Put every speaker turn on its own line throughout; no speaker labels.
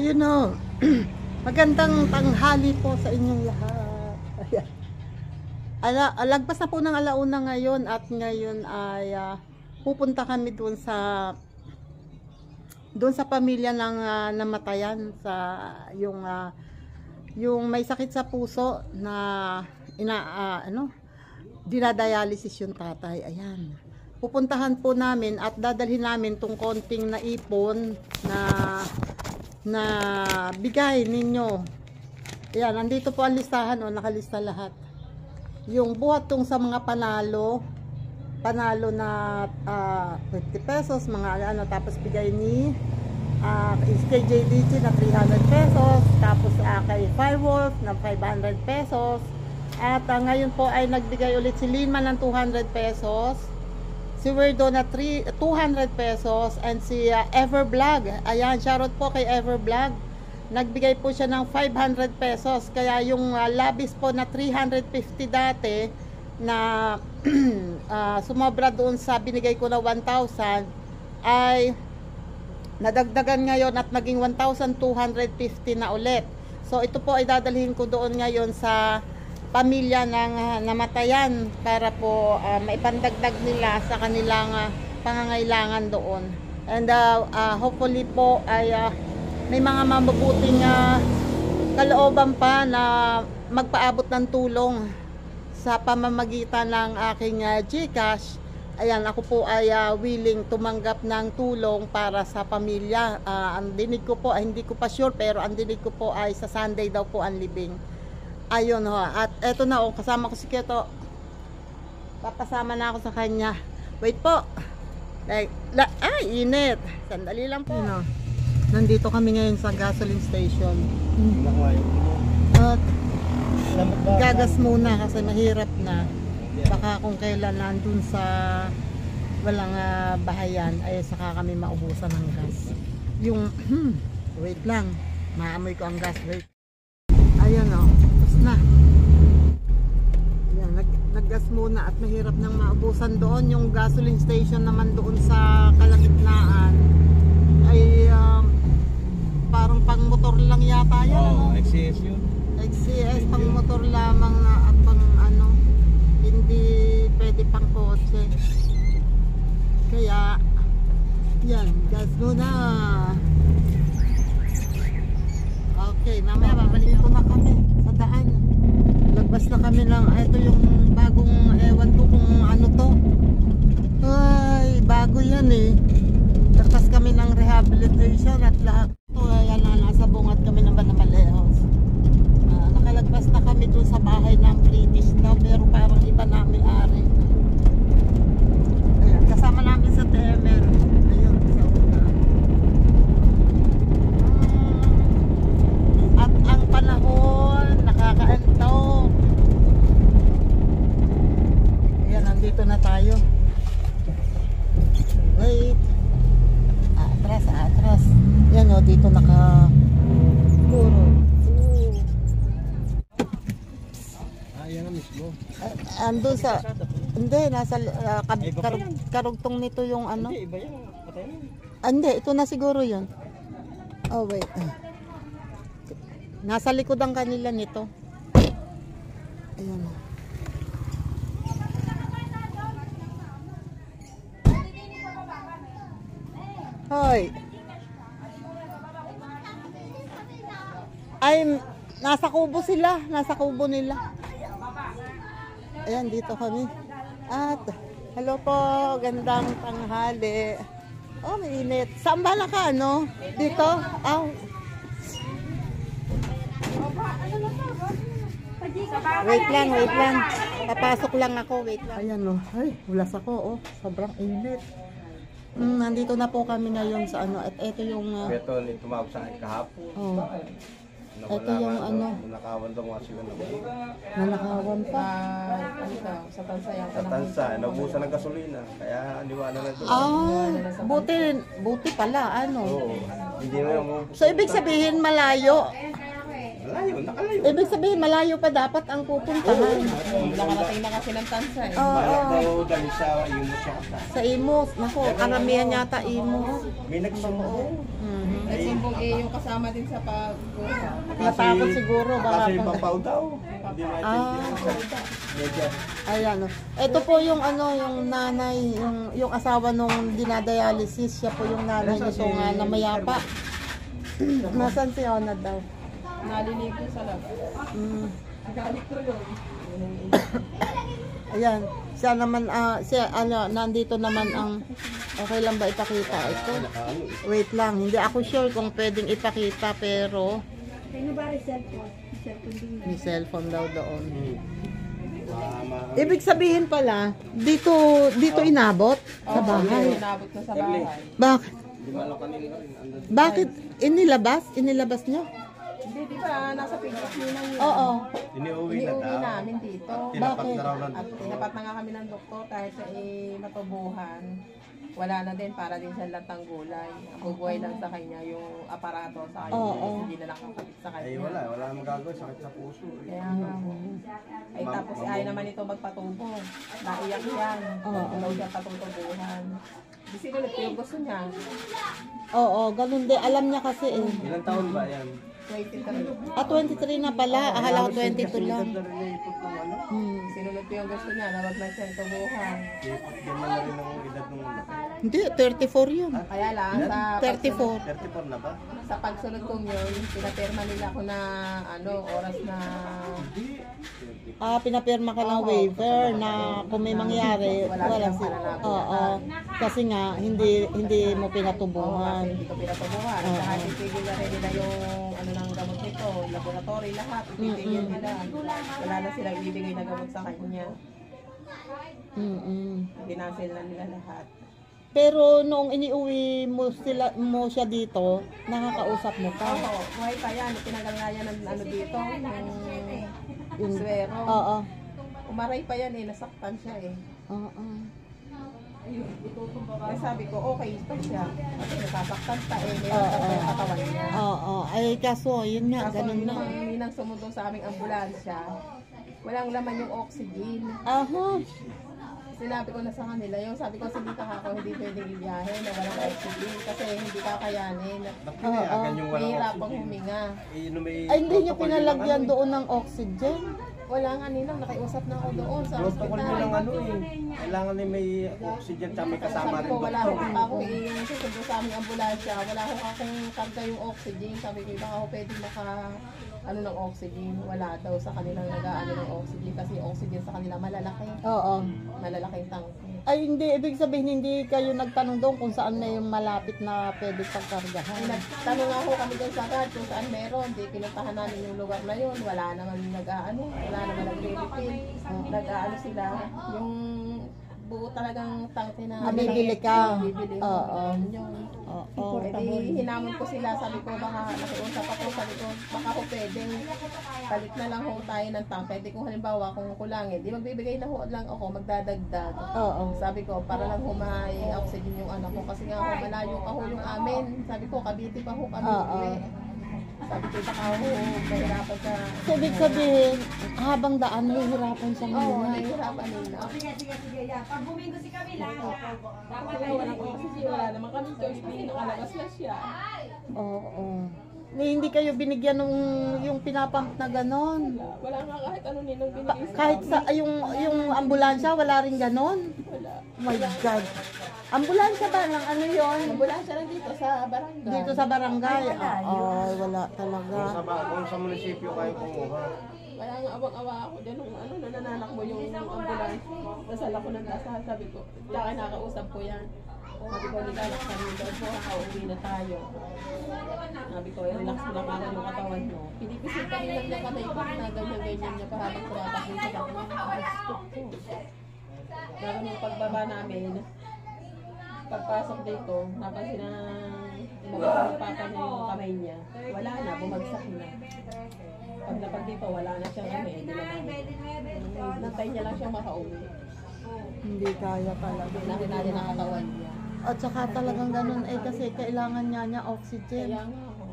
Ayun o. Magandang tanghali po sa inyong lahat. Ayan. Lagpas na po ng alauna ngayon at ngayon ay pupunta kami doon sa pamilya ng namatayan sa yung may sakit sa puso na dinadialysis yung tatay. Ayan. Pupuntahan po namin at dadalhin namin tong konting naipon na bigay ninyo. Ayan, nandito po ang listahan, nakalista lahat. Yung buhat tong sa mga panalo na 50 pesos, mga tapos bigay ni kay JDG na 300 pesos, tapos kay Firewolf na 500 pesos, at ngayon po ay nagbigay ulit si Linman ng 200 pesos, si Werdo na 200 pesos, and si Evervlog, ayan, shoutout po kay Evervlog, nagbigay po siya ng 500 pesos, kaya yung labis po na 350 dati na sumobra doon sa binigay ko na 1,000 ay nadagdagan ngayon at naging 1,250 na ulit. So ito po ay dadalhin ko doon ngayon sa pamilya ng namatayan para po maipandagdag nila sa kanilang pangangailangan doon. And hopefully po ay may mga mabubuting kalooban pa na magpaabot ng tulong sa pamamagitan ng aking GCash. Ayan, ako po ay willing tumanggap ng tulong para sa pamilya. Ang dinig ko po, hindi ko pa sure, pero ang dinig ko po ay sa Sunday daw po ang libing. Ayun ho, at eto na kasama ko si Kyoto. Papasama na ako sa kanya. Wait po. Ay, init. Sandali lang po. Nandito kami ngayon sa gasoline station. At gagas muna kasi mahirap na. Baka kung kailan nandun sa walang bahayan ay saka kami maubusan ng gas. Yung wait lang, maamoy ko ang gas. Wait. Ayun tapos na. Ayan, naggas muna at mahirap nang maubusan doon. Yung gasoline station naman doon sa kalagitnaan ay parang pang motor lang yata yan.
XCS yun.
XCS, pang motor lamang na at pang hindi pwede pang kotse. Kaya yan, gas muna. Okay, mamaya babalik ko na kami sa daan. Lagbas na kami ng ito yung bagong ewan ko kung ano to. Ay, bago yan Lagbas kami ng rehabilitation at lahat. Ayan na, nasa bungat kami ng Banamalehos. Nakalagpas na kami dun sa bahay ng British daw, pero parang iba na may-ari. Ayan, kasama namin sa Temer. Ayun, sa una. At ang panahon, nakakaantok. Ayan, nandito na tayo. Wait. Atras. Yan dito naka-puro.
Yan ang mismo.
Andun sa, hindi, nasa karugtong nito yung ano.
Hindi, iba yan. Patay na.
Hindi, ito na siguro yun. Oh, wait. Nasa likod ang kanila nito. Ayan. Hoy. Ay, nasa kubo sila. Nasa kubo nila. Ayan, dito kami. At, hello po. Gandang tanghali. Oh, mainit. Saan ba ka, Dito? Wait lang. Papasok lang ako. Wait lang. Ayan, Ay, ulas ako, Sobrang init. Nandito na po kami ngayon sa at ito yung
Ito, tumawag sa akin kahapon.
Ito yung
Nakawan daw mga siya
nanakawan pa.
Sa tansa yata.
Sa tansa, naubusan ng gasolina. Kaya niwala na doon.
Buti pala,
Oo. Hindi na yung...
So, ibig sabihin malayo.
Malayo, nakalayo.
Ibig sabihin, malayo pa dapat ang pupuntahan.
Nakarating na kasi ng tansa eh.
Oo.
Balak daw dahil sa yung siya.
Sa Imos. Naku, karamihan yata Imos.
May nagsumbong.
Mhm.
Nagsumbong eh yung kasama din sa pag-uha.
Natakot siguro. Baka
Kasi
kung-
papaw daw. Hindi maintindihan. Medyo.
Ayan. Oh. Ito po yung yung nanay, yung asawa nung dinadialysis. Siya po yung nanay nito nga na mayapa. Nasaan si Onad daw?
Naliligo sa labas.
Mm.
Galit tulog.
Ayan. Siya naman, nandito naman ang, okay lang ba ipakita ito? Wait lang, hindi ako sure kung pwedeng ipakita pero may cellphone daw doon. Ibig sabihin pala, dito inabot sa bahay.
Inabot na sa bahay.
Bakit?
Di ba alam kanina rin. Andun.
Bakit? Inilabas? Inilabas nyo?
Hindi, di ba? Nasa pictures nyo lang yun.
Oo.
Iniuwi na
Iniuwi
daw.
namin dito.
Tinapat
Bakit?
na raw ng
At tinapat na nga kami ng doktor kahit siya matubuhan. Wala na din para din siya latang gulay. Ang bubuhay lang sa kanya yung aparato sa kanya.
Oo.
Hindi na lang kakabit sa kanya.
Ay wala namang gagawin. Sakit sa puso.
Kaya nga. Ay tapos ayaw naman ito magpatubo. Naiyak yan. Daw siya patutubuhan. Di sinulit ko yung gusto niya.
Oo, ganun din. Alam niya kasi eh.
Ilang taon ba yan?
23.
23 na pala. Akala ko 22 lang.
Sinunod ko yung gusto niya na wag na siyang tubuhan.
Ganyan na rin ang edad ng
Hindi, 34 yun.
Kaya lang,
34.
34 na ba?
sa pagsunod kong yun, pinapirma nila ako na oras na
Pinapirma ka ng waiver na kung may mangyari, wala si... Oo. Kasi nga, hindi mo pinatubuhan.
hindi ko pinatubuhan. Saka titigil na rin nila yung ng gamot nito, laboratory, lahat. Titigil nila. Wala na silang ibibigay na gamot sa kanya. Binasil na nila lahat.
Pero noong iniuwi mo siya dito, nakakausap mo pa.
Oo, buhay pa yan. Tinagal nga yan ng dito, yung swero.
Oo.
Umaray pa yan nasaktan siya
Oo.
Kaya sabi ko, okay pa siya. Kasi nasasaktan pa meron pa sa katawan niya.
Oo. Ay, kaso, yun nga,
Kaso
ganun na.
nung ninang sumundong sa aming ambulansya, walang laman yung oxygen.
Aha.
Sinabi ko na sa kanila, yung sabi ko, sige ka ako, hindi pwedeng ibiyahe na walang oxygen kasi hindi kakayanin.
Pinayagan yung walang
Mahirap ang
oxygen.
huminga.
Ay, hindi niyo pinalagyan doon ng oxygen.
Wala nga nilang, nakiusap na ako doon sa
Protocol
hospital.
nilang kailangan may oxygen tsaka may kasama
Sabi
rin
ko, wala
doktor.
akong ako susundo sa aming ambulansya, wala akong karga yung oxygen. Sabi ko, baka ako pwede ng oxygen. Wala daw sa kanilang nag-aano ng oxygen kasi yung oxygen sa kanila malalaki.
Oo.
Malalaking tank.
Ay, hindi. Ibig sabihin, hindi kayo nagtanong doon kung saan na yung malapit na pwede pagkargahan.
Nagtanong ako kami dyan sa agad kung saan meron. Di pinuntahan namin yung lugar na yun. Wala naman wala naman nag-refill. Nag-aano sila. Yung buo talagang tangke na
Bibili ka.
Bibili.
Oo.
Yun.
Oo.
Eh di hinamon ko sila, sabi ko baka nakiusap ako, sabi ko baka ako pwedeng palit na lang ho tayo ng tangke. Di kung halimbawa kung kulangin, di magbibigay na ho lang ako, magdadagdag.
Oo.
Sabi ko para lang ho may oxygen yung anak ko kasi nga ho malayo pa ho yung amin. Sabi ko Cavite pa ho kami.
Oo.
Sabi ko baka ho mahirapan ka.
So, ibig sabihin, habang daan, nahihirapan siyang
Oo,
hininga.
nahihirapan nila.
Pag bumingo si Camila, dapat
Kasi wala ko kasi wala naman kami choice kasi nakalabas na siya.
Oo. Hindi kayo binigyan ng yung pinapump na ganon.
Wala nga kahit ano ninong binigay sa
Kahit sa yung ambulansya, wala rin ganon.
wala.
Oh my God. Ambulansya ba lang? Ano yon?
Ambulansya lang dito sa barangay.
Dito sa barangay? Ay, wala talaga.
Kung sa munisipyo kayo kumuha.
Kaya nga awang-awa ako dyan nung nananak mo yung ambulance. Dasal ako ng dasal, sabi ko. Tsaka nakausap ko yan. Sabi ko, nilalak kami doon po, uwi na tayo. Sabi ko, relax mo lang ako yung katawan mo. Pinipisit kami lang niya kamay ko na ganyan-ganyan niya pa habang tumatakbo sa kanya. Lalo nung pagbaba namin, pagpasok dito, napansin na inabot ng papa niya yung kamay niya. Wala na, bumagsak na. Paglapag dito, wala na siyang hindi na namin. Nantay niya lang siyang makauwi.
Hindi kaya talaga.
Nakin natin ang katawan niya.
At saka talagang ganun kasi kailangan niya oxygen.
Kaya nga ako.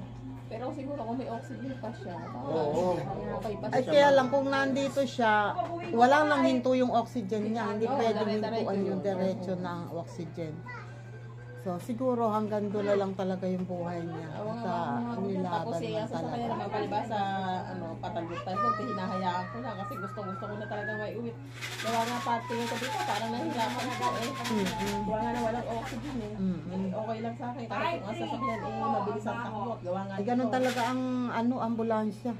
Pero siguro kung may oxygen pa siya,
Oo.
okay pa
Ay
siya.
kaya lang kung nandito siya, wala lang hinto yung oxygen niya. Hindi
Oo,
pwedeng
dire-diretso
hintuan yung
yun.
diretso ng oxygen. So siguro hanggang doon lang talaga yung buhay niya.
Oo
Sa
nga,
nilaban
tapos
lang
sa kanya
talaga.
naman palibasa, patalbot-talbot, hinahayaan ko na kasi gusto ko na talaga may uwi. Kaya nga patingin ko dito, parang nahihirapan ako eh. Gawa nga na walang oxygen eh. Okay lang sa akin, kahit kung ang sasakyan mabilis ang takbo. Gawa nga
Ay ganun talaga ang ambulansya.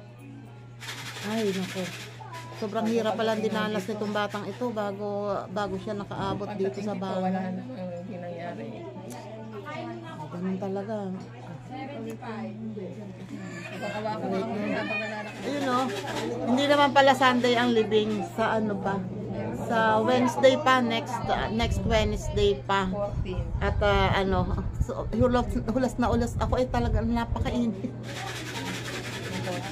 Ay nako. Sobrang hirap palang dinanas nitong batang ito bago siya nakaabot dito sa
Wala
bahay.
na, hindi nangyari.
Ay, ganun talaga.
Nagkakawa ko na ako habang nananakbo.
Ayun o, hindi naman pala Sunday ang libing sa ano pa. Sa Wednesday pa, next Wednesday pa.
14.
At so, hulas na ulas ako ay talagang napakainit.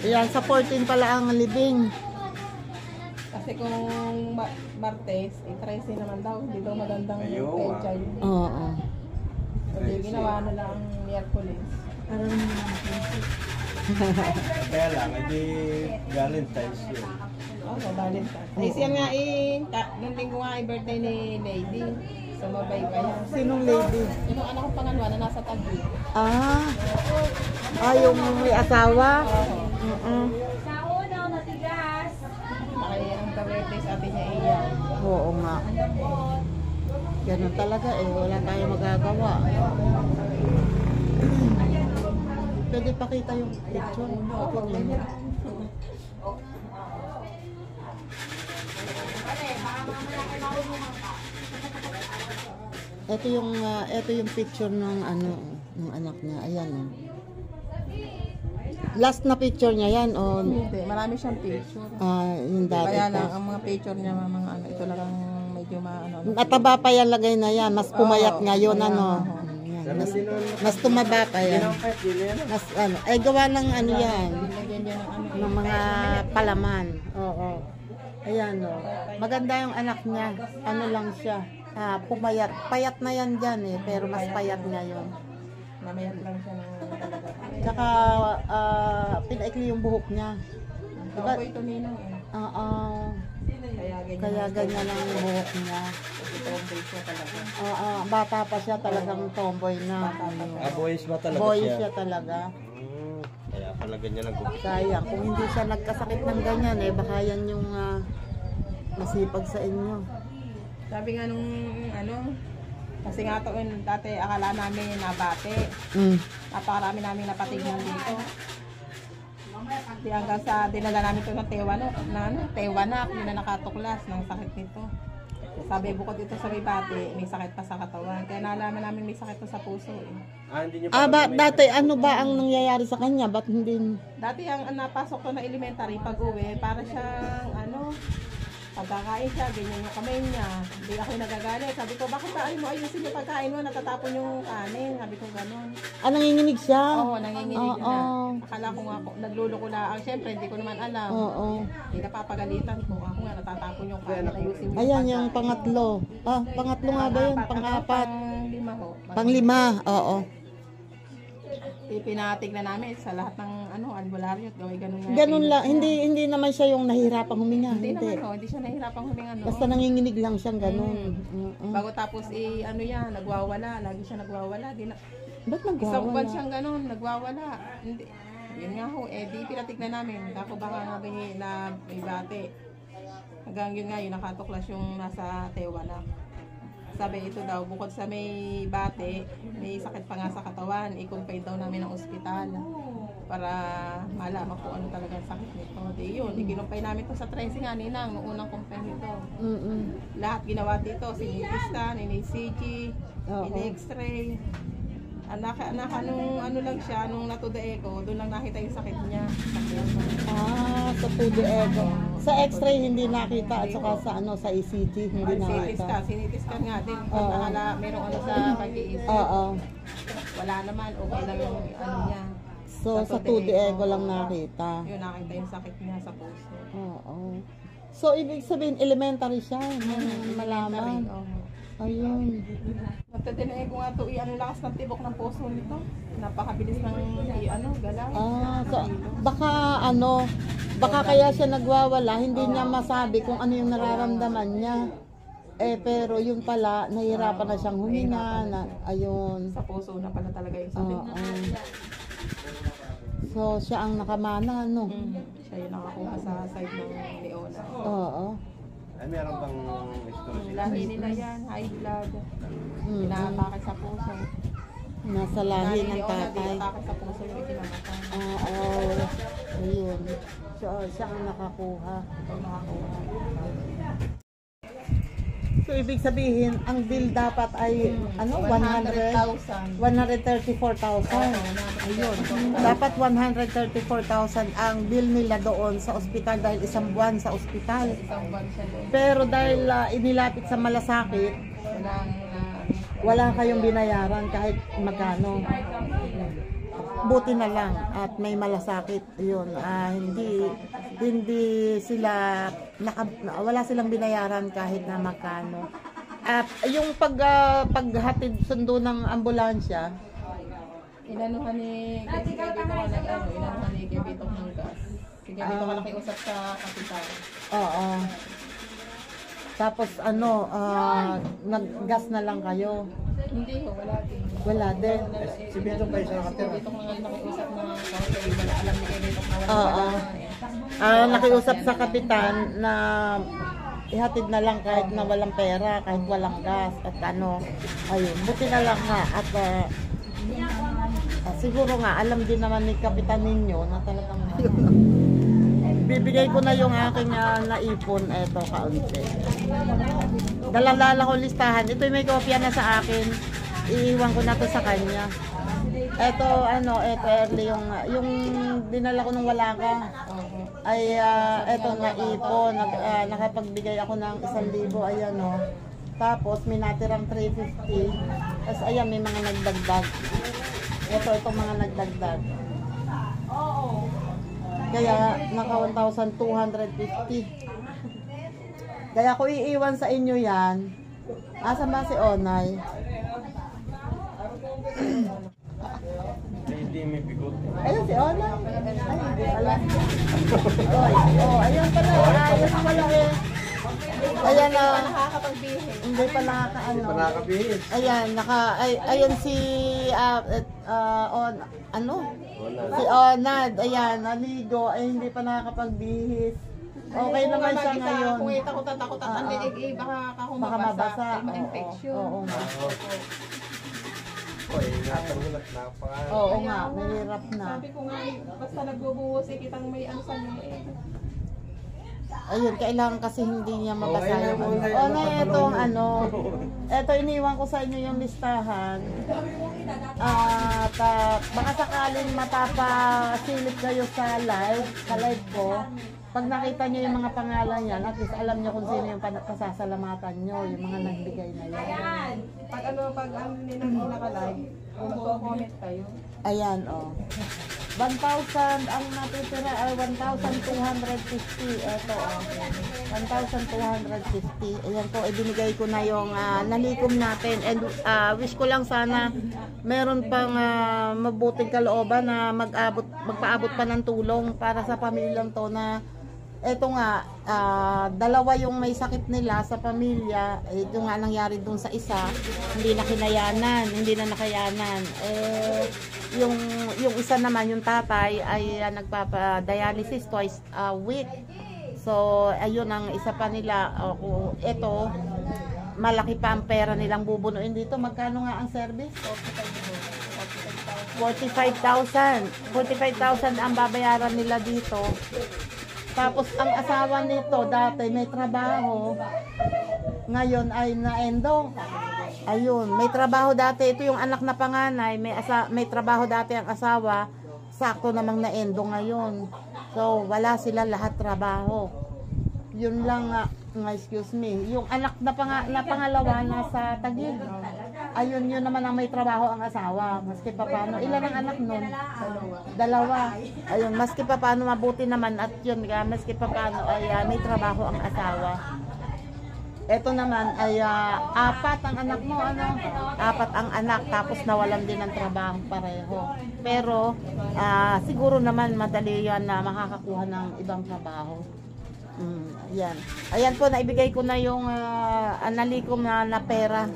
Ayan, sa 14 pala ang libing.
Kasi kung Martes, 13 naman daw, hindi daw magandang
Ayun,
petsa yun.
Oo.
Hindi ginawa na lang Miyerkules.
Kaya lang, hindi Valentine's yun.
Oh, sa Valentine's. Ay, siya nga nung linggo nga ay birthday ni Lady. Sumabay pa yan.
Sinong lady?
Yung anak kong pangalawa na nasa Taguig.
Yung may asawa?
Oo.
Sa una, matigas.
Kaya ang birthday sa atin niya iyan.
Oo nga. Ganun talaga eh, wala tayong magagawa. Pwede pakita yung picture. Ito yung picture ng ng anak niya. Ayan oh. Last na picture niya yan o
Hindi, marami siyang picture.
yung dati
Kaya
pa.
lang, ang mga picture niya, mga ano, ito lang ang medyo maano.
Mataba pa yan lagay na yan. Mas pumayat ngayon ano. Yan. Mas tumaba pa yan.
Pinampet, yun yan.
Mas ay gawa ng ano yan.
Lagyan niya ng ano.
Ng mga palaman. Oo. Ayan o. Maganda yung anak niya. Ano lang siya. Pumayat. Payat na yan dyan eh. Pero mas payat ngayon.
Namayat lang siya ng talaga.
Tsaka pinaikli yung buhok niya.
Ako po ito ninong eh.
Oo.
Kaya ganyan.
Kaya ganyan ang buhok niya.
Ito ang base niya talaga.
Oo. Bata pa siya talagang tomboy na.
Boys ba talaga
Boy
siya?
siya talaga.
Kaya pala ganyan ang gusto.
Sayang. Kung hindi siya nagkasakit ng ganyan eh. Baka yan yung masipag sa inyo.
Sabi nga nung ano, kasi nga to, dati akala namin nabate. Napakarami namin napatignan dito. Di hanggang sa dinala namin ito ng Tewanak, yun na nakatuklas ng sakit nito. Sabi bukod ito sa may bate, may sakit pa sa katawan. Kaya nalaman namin may sakit pa sa puso eh.
Hindi niyo
Dati ano ba ang nangyayari sa kanya? Ba't hindi?
Dati ang napasok ko na elementary pag uwi, para siyang pagkakain siya, ganyan yung kamay niya. Hindi ako nagagalit. Sabi ko, bakit ba mo ayusin yung pagkain mo, natatapon yung kanin. Sabi ko gano'n.
Nanginginig siya?
Oo, nanginginig na. Akala ko nga, nagluloko na. Siyempre, hindi ko naman alam.
Oo.
Hindi napapagalitan ko. Ako nga, natatapon yung kanin. Ayusin mo
Ayan yung pangatlo. Pangatlo nga ba yun? Pang-apat?
Pang-lima ho.
Pang-lima, oo.
Pinatig na namin sa lahat ng albularyo at gawin ganun nga.
Ganun lang. Hindi naman siya yung nahihirapang huminga.
Hindi naman ho, hindi siya nahihirapang huminga.
Basta nanginginig lang siyang ganun.
Bago tapos nagwawala. Lagi siya nagwawala.
Ba't
Isang buwan
nagwawala?
siyang ganun, nagwawala. Hindi. Yun nga ho, di pinatignan namin. Ako baka nga na may bate. Hanggang yun nga, yun nakatuklas yung nasa Tewanak. Sabi ito daw, bukod sa may bate, may sakit pa nga sa katawan. I-confine daw namin ng ospital para malaman kung ano talaga ang sakit nito. Di yun, i-confine namin to sa tracing nga ninang, nung unang confine nito. Lahat ginawa dito, sinitistan, in-ECG, in-X-ray. Nung lang siya, nung natuda echo, doon lang nakita yung sakit niya.
Sa Pudo Ego. Sa X-ray hindi nakita at saka sa ECG hindi nakita.
Sinitiskan nga din. Pag merong sa pag-iisip. Wala naman, okay lang yung niya.
So sa Pudo Ego lang nakita.
Yun, nakita yung sakit niya sa puso.
So ibig sabihin elementary siya, malaman. Ayun.
Magtadinay ko nga ito, ang lakas ng tibok ng puso nito. Napakabilis ng galaw.
So, baka kaya siya nagwawala, hindi niya masabi kung ano yung nararamdaman niya. Pero yun pala, nahihirapan na siyang huminga, ayun.
Sa puso na pala talaga yung sakit.
So, siya ang nakamana, no?
Siya yung nakakuha sa side ng Leona.
Oo.
Ay, meron bang history?
Lahi nila yan, high blood. Inaatake sa puso.
Nasa lahi ng tatay.
Inaatake sa puso yung ikinamatay.
Oo. Ayun. Siya ang nakakuha. So, ibig sabihin, ang bill dapat ay 134,000. Ayun. Dapat 134,000 ang bill nila doon sa ospital dahil isang buwan sa ospital.
Isang buwan siya doon.
Pero dahil inilapit sa malasakit, wala kayong binayaran kahit magkano. Buti na lang at may malasakit. Yun, hindi sila wala silang binayaran kahit na magkano. At yung paghatid sundo ng ambulansya,
inanuhan ni Gabitok ng gas. Si Gabitok ka nakiusap sa kapital.
oo. Tapos naggas na lang kayo.
Hindi ho, wala din.
Wala din.
Si Bito pa isa
Si
nakatira.
Gabitok na nakiusap na kapital. Wala alam ni Gabitok na wala
Oo. Nakiusap sa kapitan na ihatid na lang kahit na walang pera, kahit walang gas at ayun, buti na lang nga at siguro nga alam din naman ni kapitan ninyo na talagang bibigay ko na yung aking naipon, eto kaunti. Dalalala ko listahan, ito may kopya na sa akin, iiwan ko na to sa kanya. Eto early yung dinala ko nung wala ka. Ay eto naipon, nakapagbigay ako ng 1,000, ayan Tapos may natirang 350. Tapos ayan may mga nagdagdag. Itong mga nagdagdag. Kaya naka 1,250. Kaya ko iiwan sa inyo yan. Asan ba si Onay?
Hindi may bigot.
Ayun si Onay. Ay, hindi pala. Ayun pala. Ayun pala Ayan
nakakapagbihis.
Hindi pa nakakaano.
Hindi pa nakakabihis.
Ayan, ayun si
Wala.
si Onad, ayan, naligo, ay hindi pa nakakapagbihis. Okay naman siya ngayon.
Kung takot at ang liig, baka
Baka mabasa.
ma-infection.
Oo nga.
Ingatan mo lang.
Oo nga, mahirap na.
Sabi ko nga, basta nagbubuhos, kitang may sa liig.
Ayun, kailangan kasi hindi niya mabasa
Okay,
yung
okay.
Eto iniwan ko sa inyo yung listahan. At baka sakaling mapapasilip kayo sa live ko. Pag nakita niyo yung mga pangalan yan, at least alam niyo kung sino yung pasasalamatan niyo, yung mga nagbigay na yan.
Pag ang naka-live, comment kayo.
Ayan, 1,000 ang natitira ay 1,250. Ito, 1,250. Ayan po, ibinigay ko na yung nalikom natin. And wish ko lang sana meron pang mabuting kalooban na magpaabot pa ng tulong para sa pamilyang to na eto nga, dalawa yung may sakit nila sa pamilya. Ito nga nangyari dun sa isa, hindi na nakayanan. Yung isa naman, yung tatay, ay nagpapa-dialysis twice a week. So, ayun ang isa pa nila. Ito, malaki pa ang pera nilang bubunuin dito. Magkano nga ang service? 45,000. 45,000 ang babayaran nila dito. Tapos ang asawa nito dati may trabaho, ngayon ay na-endo. Ayun, may trabaho dati. Ito yung anak na panganay, may trabaho dati ang asawa, sakto namang na-endo ngayon. So wala sila lahat trabaho. Yun lang excuse me. Yung anak na pangalawa nasa Taguig. Ayun, yun naman ang may trabaho ang asawa. Maski pa paano. Ilan ang anak nun? Dalawa. Ayun, maski pa paano mabuti naman at yun, maski pa paano ay may trabaho ang asawa. Ito naman ay apat ang anak mo, ano? Apat ang anak, tapos nawalan din ng trabaho pareho. Pero siguro naman madali yan na makakakuha ng ibang trabaho. Ayan. Ayan po, naibigay ko na yung analikom na pera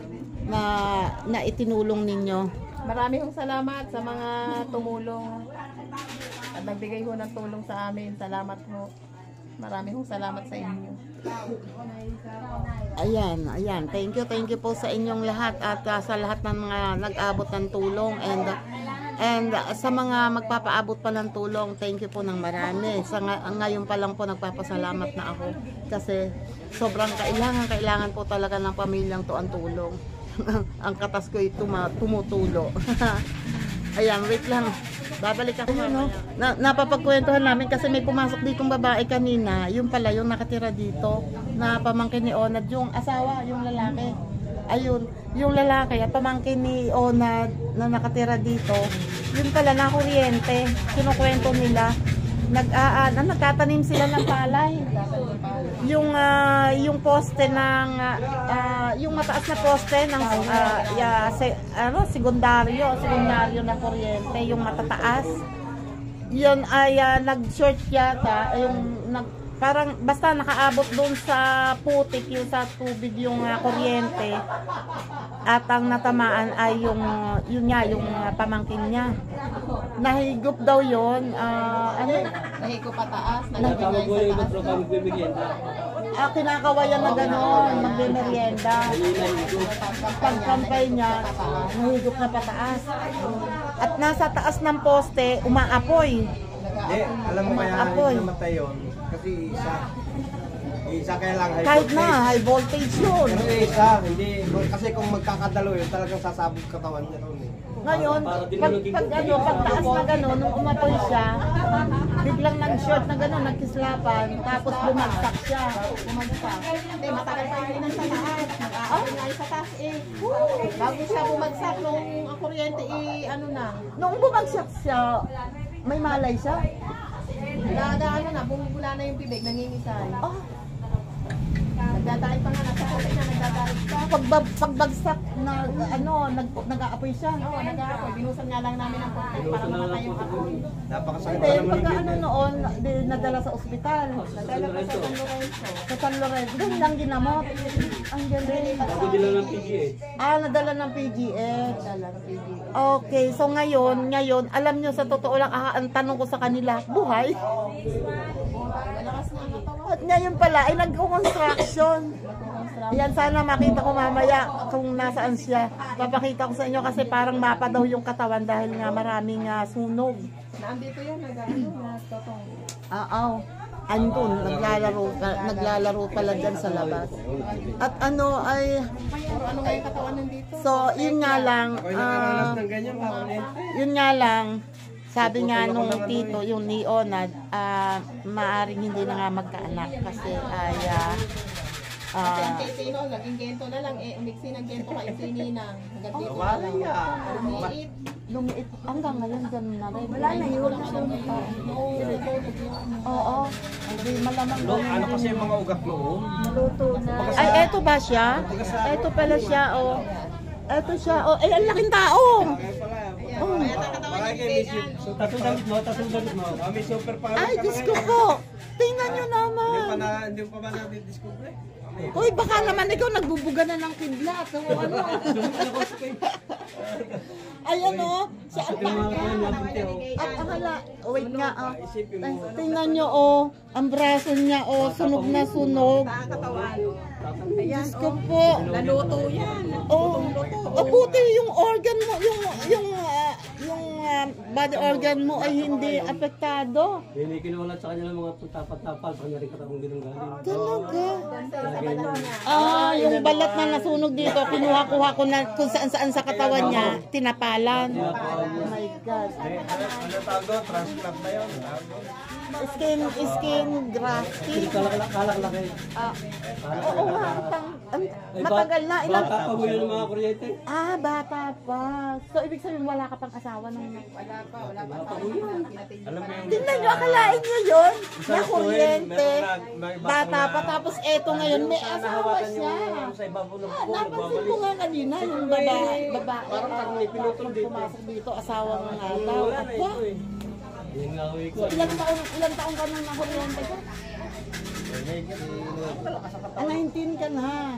na itinulong ninyo.
Marami hong salamat sa mga tumulong at nagbigay ho ng tulong sa amin. Salamat ho. Marami hong salamat sa inyo.
Ayan. Thank you po sa inyong lahat at sa lahat ng mga nag-abot ng tulong and sa mga magpapaabot pa ng tulong, thank you po ng marami. Ngayon pa lang po nagpapasalamat na ako kasi sobrang kailangan po talaga ng pamilyang to ang tulong. Ang katas ko ito tumutulo. Ayan, wait lang. Babalik ako mamaya. Napapagkwentuhan namin kasi may pumasok ditong babae kanina. Yung pala, yung nakatira dito na pamangkin ni Onad. Yung asawa, yung lalaki. Ayun, yung lalaki at pamangkin ni Onad na nakatira dito. Yun pala, na kuryente. Kinukwento nila. Nagtatanim sila ng palay. Yung poste ng yung mataas na poste ng sekundaryo na kuryente, yung matataas. Yun ay nag-short yata, parang basta nakaabot doon sa putik, yung sa tubig yung kuryente. At ang natamaan ay yung pamangkin niya. Nahigop daw yon,
Nahiko pataas,
kinakawayan na gano'n, magme-merienda. Pagkampay niya, nahigop na pataas. At nasa taas ng poste, umaapoy.
Alam mo kaya hindi namatay yun. Kasi isa kaya lang high
Kahit
voltage.
na, high voltage yun.
Pero isa, hindi. Kasi kung magkakadalo yun, talagang sasabog katawan niya ron eh.
Ngayon, pagtaas na gano'n, nung umapoy siya, biglang nag-short na gano'n, nagkislapan, tapos bumagsak siya.
Hindi, matagal pa yun sa taas. Nag-aapoy nga yung sa taas eh. Bago siya bumagsak nung ang kuryente
Nung bumagsak siya, may malay siya.
bumubula na yung bibig, nangingisay. Nagdadahil pa nga, nasa kasi na nagdadahil pa.
Pagbagsak na nag-aapoy siya.
Oo, nag-aapoy. Binusan nga lang namin ang portal para mamatay yung apoy.
Napakasakit
Then,
naman
pagka
yung
noon, nadala sa ospital.
Nagdala pa sa San Lorenzo.
Sa San Lorenzo. Doon lang ginamot. Ang galing.
nila ng PGH.
Nadala ng PGH.
Nagdala ng PG.
Okay, so ngayon, alam nyo sa totoo lang, ang tanong ko sa kanila, buhay?
Malakas na ang katawan.
At ngayon pala, ay nag-construction. Yan, sana makita ko mamaya kung nasaan siya. Papakita ko sa inyo kasi parang mapa daw yung katawan dahil nga maraming sunog.
Nandito yan, nagtotong.
Andun, naglalaro pala dyan sa labas. At ano ay,
Ano nga yung katawan nandito?
so yun nga lang,
Ako'y nakaranas ng ganyan,
yun nga lang, sabi nga nung tito, yung ni Onad, maaring hindi na nga magkaanak kasi ay,
Kasi ang Tino, naging gento na lang eh. Umiksi ng gento kay Sininang. Hanggang dito na
Wala
lang.
nga.
Umiit.
lumiit, hanggang ngayon ganun na rin.
Wala na yun.
Oo, hindi malamang
Ano kasi yung mga ugat mo?
Ay, eto ba siya? Eto pala siya, oh. Eto siya, oh. Ay, ang laking tao! Oh.
Tatong damit mo. May super power
Ay,
ka
Diyos ko
ngayon.
po! Tingnan nyo naman!
Hindi pa ba na-discover?
Uy, baka naman ikaw nagbubuga na ng kidlat. O ano? Ay, ano? Sa at wait nga, tingnan nyo, oh. Ang braso niya, oh. Sunog na sunog. Diyos ko po.
Naluto yan.
Oh, buti yung organ mo, yung body organ mo ay hindi apektado.
Hindi kinulat sa kanya ng mga tapat-tapal pag narin katapong ginanggaling.
Talaga? Yung balat na nasunog dito, kinuha-kuha ko na kung saan-saan sa katawan niya, tinapalan. Oh my God.
Ano tawag doon? Transplant na yun.
Skin grafting.
Kalak-laki.
Oo nga, Matagal na, ilang...
Bata pa mo yun ang mga kuryente.
Ah, bata pa. So, ibig sabihin wala ka pang asawa nung...
Wala pa
Alam mo yung...
Tingnan nyo, akalain nyo yun. Na kuryente.
may
Bata pa, tapos eto ngayon, may asawa
nahawakan
siya.
yung sa iba po ng pool,
Napansin ko nga kanina, yung babae.
Parang may pinutol dito.
Pumasok dito, asawa nga nga daw.
Wala na
Aba,
ito eh.
Yung nga uwi ko.
ilang taong ka nung nakuryente ka? 19 ka na.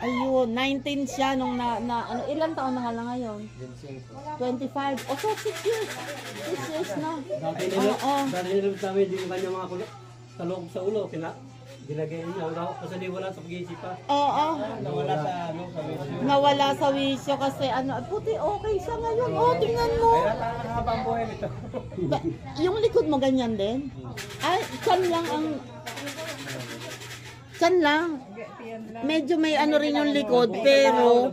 Ayun, 19 siya nung ano, ilang taon na nga lang ngayon? 25. O, so 6 years. 6 years na.
Dati nila,
Oo.
dati nila sa amin, yung kanya mga kulot. Sa loob sa ulo, ginagay niya. Kasi di wala sa pag-iisip pa.
Oo.
Nawala sa ano, sa video.
Nawala sa wisyo kasi ano, puti okay siya ngayon. Oh, tingnan mo.
Kaya parang habang buhay nito.
Yung likod mo ganyan din? Ay, chan lang ang... Chan lang. Medyo may ano rin yung likod, pero...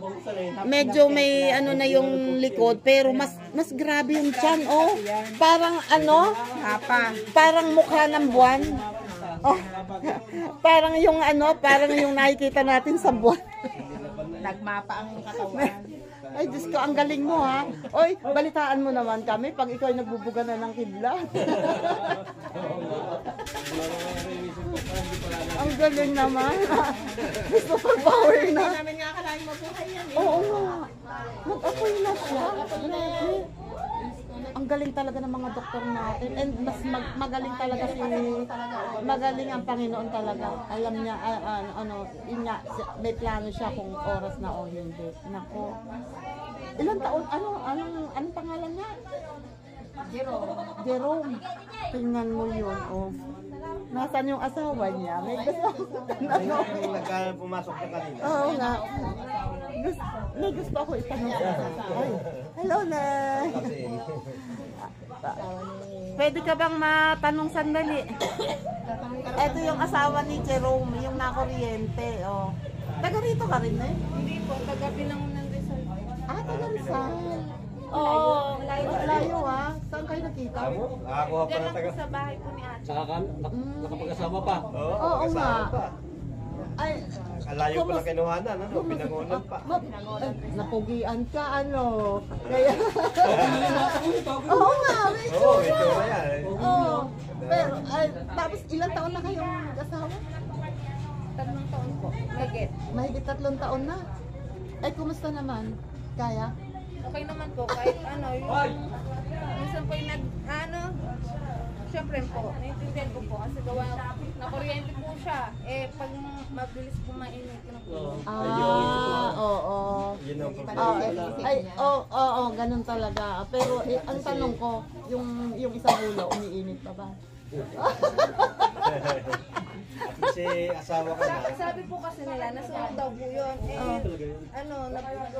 Medyo may ano na yung likod, pero mas grabe yung chan, oh. Parang ano? Parang mukha ng buwan. Oh, parang yung ano, parang yung nakikita natin sa buwan.
Nagmapa ang katawan.
Ay, Diyos ko, ang galing mo ha. Oy, balitaan mo naman kami pag ikaw ay nagbubuga na ng kidlat. Ang galing naman. Superpower na.
Namin nga akalain mabuhay yan.
Oo nga. Mag-apoy na siya. Grabe. Ang galing talaga ng mga doktor natin. And mas magaling talaga magaling ang Panginoon talaga. Alam niya, yun nga, may plano siya kung oras na o hindi. Nako. Ilang taon? Anong pangalan niya? Jerome. Tingnan mo yun, oh. Nasaan yung asawa niya? May gusto
Pumasok na kanina.
Oo nga. May gusto ako itanong. Ay, hello, Nay. Pwede ka bang matanong sandali? Ito yung asawa ni Jerome, yung nakuryente. Oh. Taga rito ka rin, eh?
Hindi po, tagabi lang ng Rizal.
Ah, taga Rizal. Oo, layo ah. Saan kayo nakita?
Nakakuha pa ng taga.
Sa bahay po ni Ate.
Saka nakapag-asama pa.
Oo nga. Ay,
Kalayo pa ng kinuhanan, ano? Pinangunan pa.
napugian ka, ano? Kaya, oo nga, may
Oo, ito ba yan?
Oo. Pero, tapos ilang taon na kayong asawa?
3 taon po. Nugget.
Mahigit 3 taon na. Ay, kumusta naman? Kaya?
Okay naman po, kahit ano, yung minsan po yung syempre po, naiintindihan ko po kasi gawa na kuryente po siya. Eh, pag mabilis po mainit na po.
Oo.
Yun ang
Oo, ganun talaga. Pero ang tanong ko, yung isang ulo, umiinit pa ba?
Kasi asawa ka na.
Sabi po kasi nila, nasa ulo daw po yun.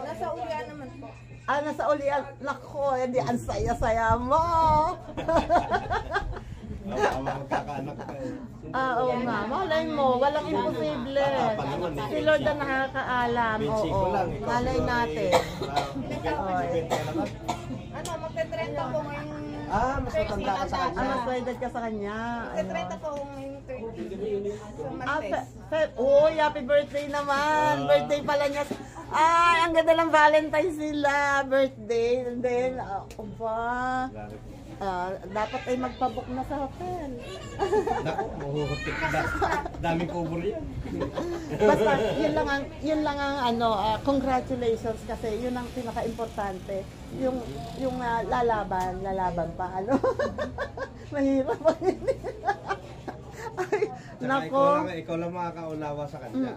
Nasa ulian naman po.
Nasa ulian, nako, hindi, ang saya-saya mo.
Magkakaanak ka eh.
Oo nga, malay mo, walang imposible. Si Lord ang nakakaalam.
Binsi ko
Oo,
lang. ikaw
malay
siguro
natin.
Magte-30 po ngayong...
Mas matanda ka sa kanya.
Mas pwede ka sa kanya.
Magte-30 po ngayong 30. So, Martes.
Uy, happy birthday naman. Birthday pala niya. Ay, ang ganda ng Valentine's nila. Birthday. And then, dapat ay magpabook na sa hotel.
Naku, mahuhutik na. Daming kubur yan.
Basta, yun lang ang congratulations kasi yun ang pinaka-importante. Yung lalaban pa, ano. Mahirap ang hindi. Ay, nako.
Ikaw lang makakaunawa sa kanya.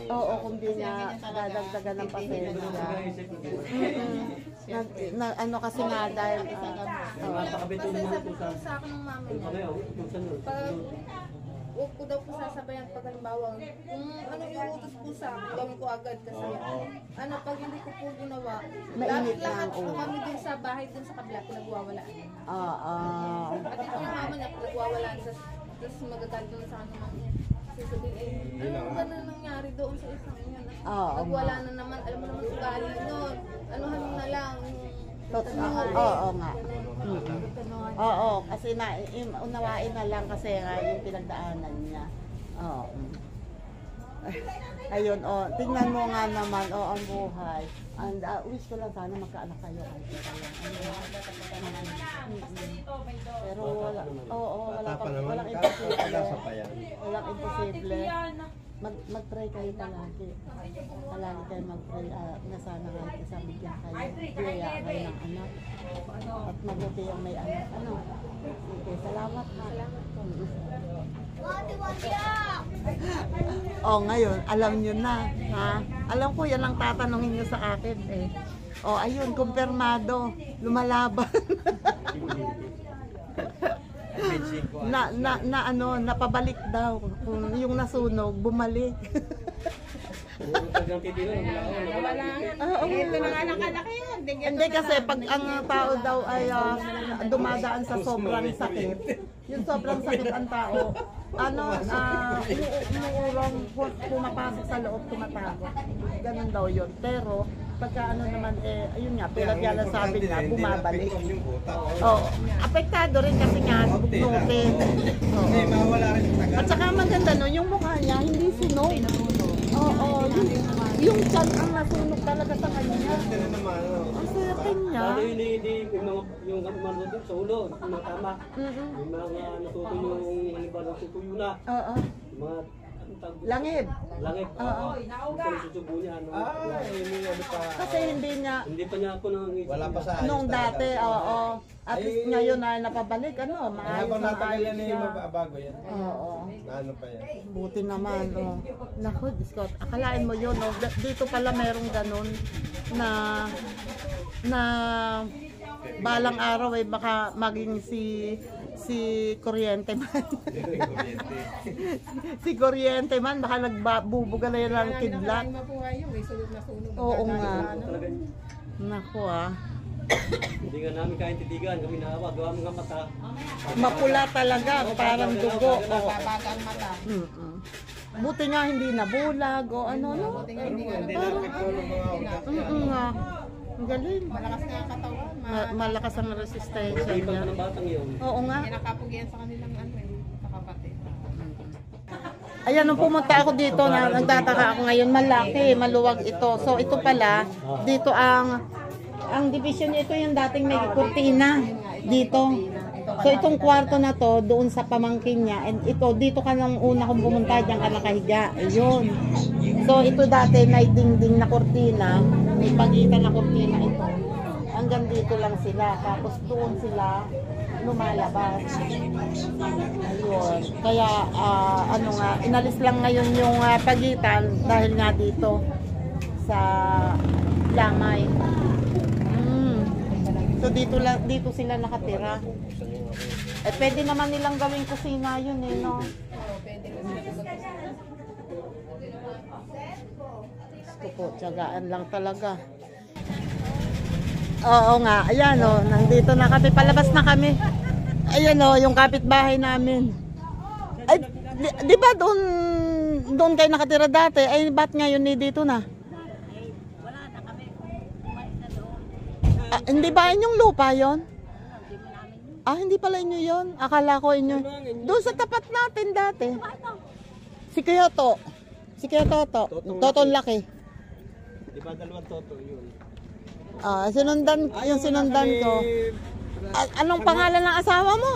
Oo, kung di niya dadagdagan ng pasensya. Ano kasi nga dahil
Napakabitin
Kasi
naman
sabi
ito
po sa akin ng mama niya,
Ano kung saan yun?
pag huwag ko daw po sasabayan pag halimbawa, kung ano yung utos po sa akin, gawin ko agad kasi pag hindi ko po ginawa,
Mainit na
lahat
ang
po
ulo.
kami dun sa bahay dun sa kabila, pinagwawalaan.
Oo.
Pati po yung mama niya, pinagwawalaan, tapos magagalit naman sa akin naman niya. Kasi sabihin, ano ba na nangyari doon sa isang yan? Nagwala na naman, alam mo naman sa galing nun, anuhan mo na lang.
Oo nga. Oo, kasi unawain na lang kasi nga yung pinagdaanan niya. Oo. Ayun, oh, tingnan mo nga naman, oh, ang buhay. And wish ko lang sana magkaanak kayo. Pero wala, wala
Bata pa naman.
walang imposible.
Pag-asa pa yan.
Walang imposible. Mag-pray kayo palagi. Palagi kayo mag-pray na sana kahit isa bigyan kayo. Biyaya kayo ng anak. At mabuti yung may anak. Ano? Sige, salamat ha. Oh, ngayon, alam nyo na. Ha? Alam ko yan ang tatanungin nyo sa akin eh. Oh, ayun, kumpirmado. Lumalaban. Napabalik daw. Kung yung nasunog, bumalik.
Ito na nga nakalaki yun.
Hindi kasi pag ang tao daw ay dumadaan sa sobrang sakit, yung sobrang sakit ang tao, umuurong pumapasok sa loob, tumatago. Ganun daw yun. Pero pagka naman ayun nga, tulad yan ang sabi niya, bumabalik. Oh, apektado rin kasi nga, bugnutin. At saka maganda no, yung mukha niya, hindi sunog. Oo, yung chan ang nasunog talaga sa kanya. Ang swerte niya.
Lalo hindi yung mga sa ulo, yung mga tama. Yung mga natuto yung halimbawa natutuyo na.
Oo.
Mga
Langib.
langit.
Oo.
Kasi susubo niya.
Kasi hindi
Hindi pa niya ako nang
Wala pa sa ayos
nung
talaga.
dati, oo. At least ngayon na napabalik, maayos
Habang
na
natagal
maayos
yan eh,
siya.
mababago yan.
Oo.
Ano pa yan?
Buti naman, oh. Naku, Diyos ko, akalain mo yun, oh. Dito pala merong ganun na balang araw baka maging si Kuryente man. Si Kuryente man, baka nagbubuga na yan ng kidlat.
Mabuhay yung may sunod na sunog.
Oo nga.
talaga.
Naku
Hindi nga namin kaintindigan, kami naawa, gawa mga mata.
mapula talaga, parang dugo. Oh.
Babagang mata.
Buti nga hindi nabulag o ano, no?
Hindi nga
Parang, nga. Ang galing.
malakas nga ang katawan.
Malakas ang resistensya
Ibang
niya.
ng batang yun.
Oo nga.
Kinakapugyan sa kanilang sa kapatid.
Ayan, nung pumunta ako dito, nagtataka ako ngayon, malaki, maluwag ito. So ito pala, dito ang division niya, ito yung dating may kurtina dito. So itong kwarto na to, doon sa pamangkin niya, and ito, dito ka nang una kung pumunta, diyan ka nakahiga. Ayun. So ito dati may dingding na kurtina, may pagitan na kurtina ito. Hanggang dito lang sila, tapos doon sila lumalabas. Ayun. Kaya inalis lang ngayon yung pagitan dahil nga dito sa Lamay. So dito sila nakatira. Pwede naman nilang gawing kusina yun no. Gusto po, tiyagaan lang talaga. Oo nga, ayan nandito na kami, palabas na kami. Ayan yung kapitbahay namin. Ay, di ba doon kayo nakatira dati? Ay, ba't ngayon dito na?
Wala na kami. Umalis na doon.
Hindi ba inyong lupa yon? Hindi pala inyo yon. Akala ko inyo. Doon sa tapat natin dati. Si Kyoto. Si Kyoto. Toto laki.
Di ba dalawang toto yun?
Yung sinundan ko. Anong pangalan ng asawa mo?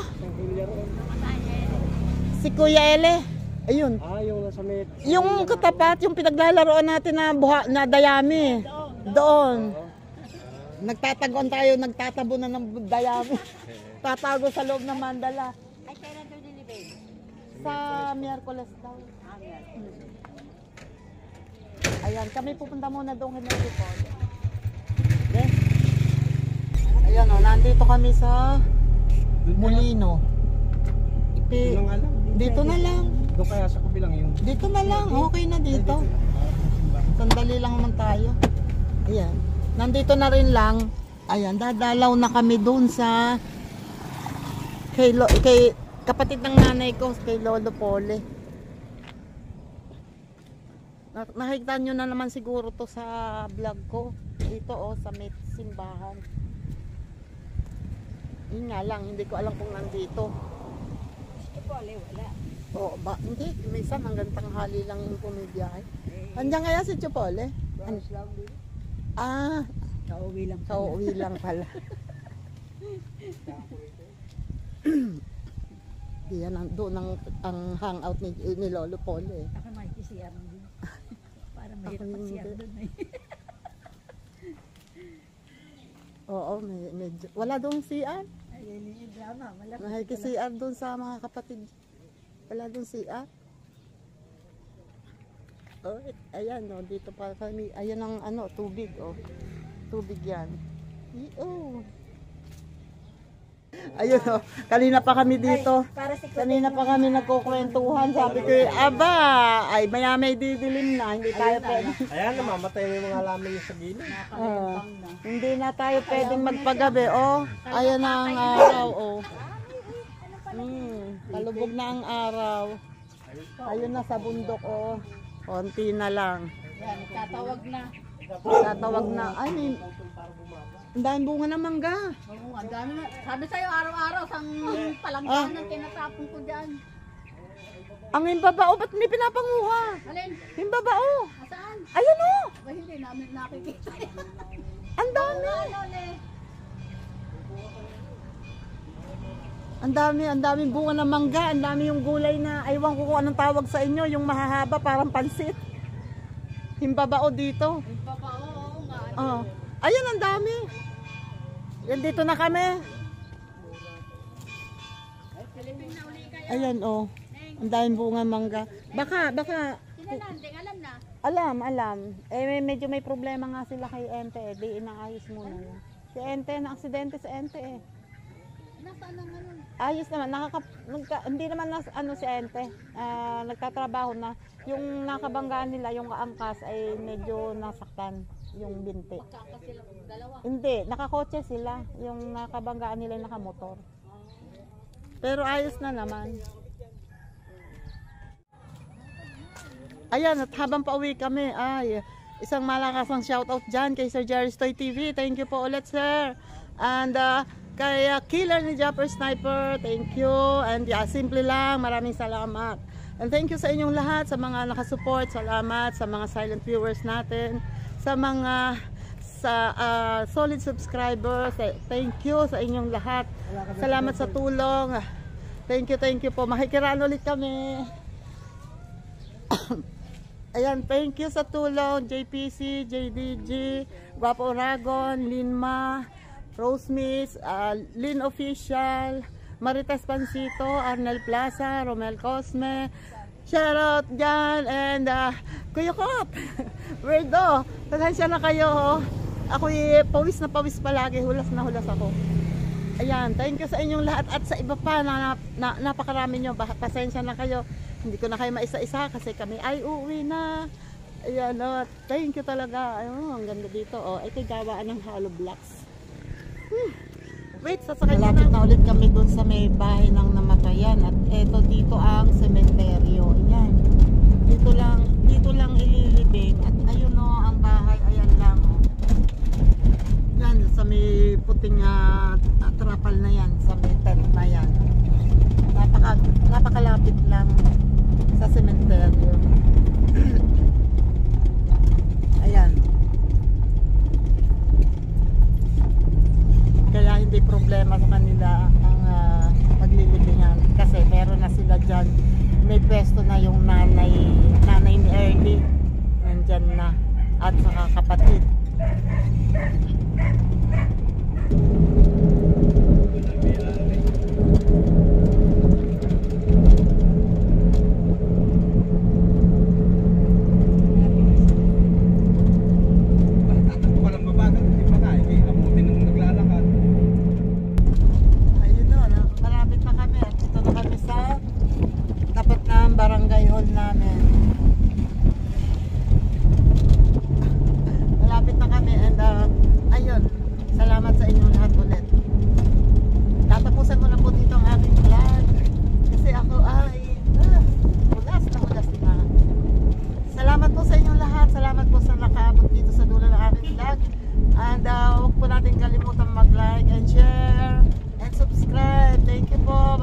Si Kuya Ele. Ayun.
Yung nasa met.
Yung katapat, yung pinaglalaroan natin na dayami. Doon. Nagtatagon tayo, nagtatabo na ng dayami. Tatago sa loob ng mandala.
Ay, kailan doon nilibig?
Sa Miyerkules daw. Ayan, kami pupunta muna doon kay Medicol. Okay? Ayan nandito kami sa Molino. Dito na lang.
Doon kaya sa kabilang yung...
Dito na lang, okay na dito. Sandali lang naman tayo. Ayan. Nandito na rin lang. Ayan, dadalaw na kami doon sa kay kapatid ng nanay ko, kay Lolo Pole. Nakikita nyo na naman siguro to sa vlog ko. Dito sa may simbahan. Yun nga lang, hindi ko alam kung nandito.
Pole, wala.
O, hindi. Minsan hanggang tanghali lang yung pumibiyahe. Andiyan kaya si Chupole? Ah,
Kauwi lang.
kauwi lang pala. Yan doon ang hangout ni Lolo Pole.
Ako may CR din. Para mahirap
Ako
mag-CR
hindi.
doon eh.
Oo, medyo. Wala doon CR.
Ayun yung drama. Malaki.
Nakikisiar doon sa mga kapatid. Wala doon CR. Oh, ayan no, dito pa kami. Ayan ang ano, tubig oh. Tubig yan. Oh. Ayun oh, kanina pa kami dito.
Para si
Kanina pa kami nagkukwentuhan. Sabi ko, aba, ay maya may didilim na. Hindi tayo pwede.
Ayan, namamatay na yung mga lamin yung sa gilid.
Hindi na tayo pwedeng magpagabi. Oh, ayan na ang araw. Oh. Palubog na ang araw. Ayun na sa bundok. Oh. Konti na lang.
Yan, tatawag na.
Tatawag na. Ay, ang daming bunga ng mangga.
Oo, ang dami na. Sabi sa'yo, araw-araw, sang palanggan ng tinatapon ko dyan.
Ang himbabao, ba't hindi pinapanguha?
Alin?
Himbabao.
Saan?
Ayun oh.
Ba hindi namin nakikita.
Ang dami.
Ano, le?
Ang daming bunga ng mangga. Ang dami yung gulay na, aywan ko kung anong tawag sa inyo, yung mahahaba parang pansit. Himbabao dito.
Oo nga.
Oh. Ayun, ang dami. Yan, dito na kami. Ayan, oh. Ang daming bunga mangga. Baka.
Sinalanding, alam na.
Alam. Medyo may problema nga sila kay Ente. Di inaayos muna yun. Si Ente, na-aksidente sa Ente eh.
Nasaan ang ano?
Ayos naman. Hindi naman si Ente. Nagtatrabaho na. Yung nakabanggaan nila, yung kaangkas ay medyo nasaktan. Yung binti.
Magkakasila dalawa.
Hindi, nakakotse sila. Yung nakabanggaan nila yung nakamotor. Pero ayos na naman. Ayan, at habang pauwi kami, ay isang malakasang shoutout dyan kay Sir Jerry's Toy TV. Thank you po ulit, sir. And kay Killer ni Japper Sniper, thank you. And simple lang, maraming salamat. And thank you sa inyong lahat, sa mga nakasupport. Salamat sa mga silent viewers natin. Sa mga solid subscribers, thank you sa inyong lahat. Salamat sa tulong. Thank you po. Makikiraan ulit kami. Ayan, thank you sa tulong. JPC, JDG, Guapo Oragon, Linma, Rose Miss, Lin Official, Marites Pancito, Arnel Plaza, Romel Cosme, shoutout dyan, and Kuya Kot, Weirdo, pasensya na kayo, oh. Ako'y pawis na pawis palagi, hulas na hulas ako. Ayan, thank you sa inyong lahat at sa iba pa na napakarami nyo, pasensya na kayo. Hindi ko na kayo maisa-isa kasi kami ay uuwi na. Ayan, oh, thank you talaga. Ayun, ang ganda dito. Oh, ito gawaan ng hollow blocks. Wait, sasakay na ulit kami dun sa may bahay ng namatayan. At eto dito ang sementeryo. Ayan. Dito lang ililibing. At ayun o, ang bahay. Ayan lang o. Yan, sa may puting trapal na yan. Sa may tent na yan. Napakalapit lang sa sementeryo. Ayan. Kaya hindi problema sa kanila ang paglilibingan kasi meron na sila dyan, may pwesto na yung nanay ni Ernie nandyan na at saka kapatid. Barangay hall namin. Malapit na kami and ayun, salamat sa inyong lahat ulit. Tatapusan ko na po dito ang aking vlog kasi ako ay ulas na. Salamat po sa inyong lahat. Salamat po sa nakaabot dito sa dulo ng aking vlog and huwag po natin kalimutan mag-like and share and subscribe. Thank you po.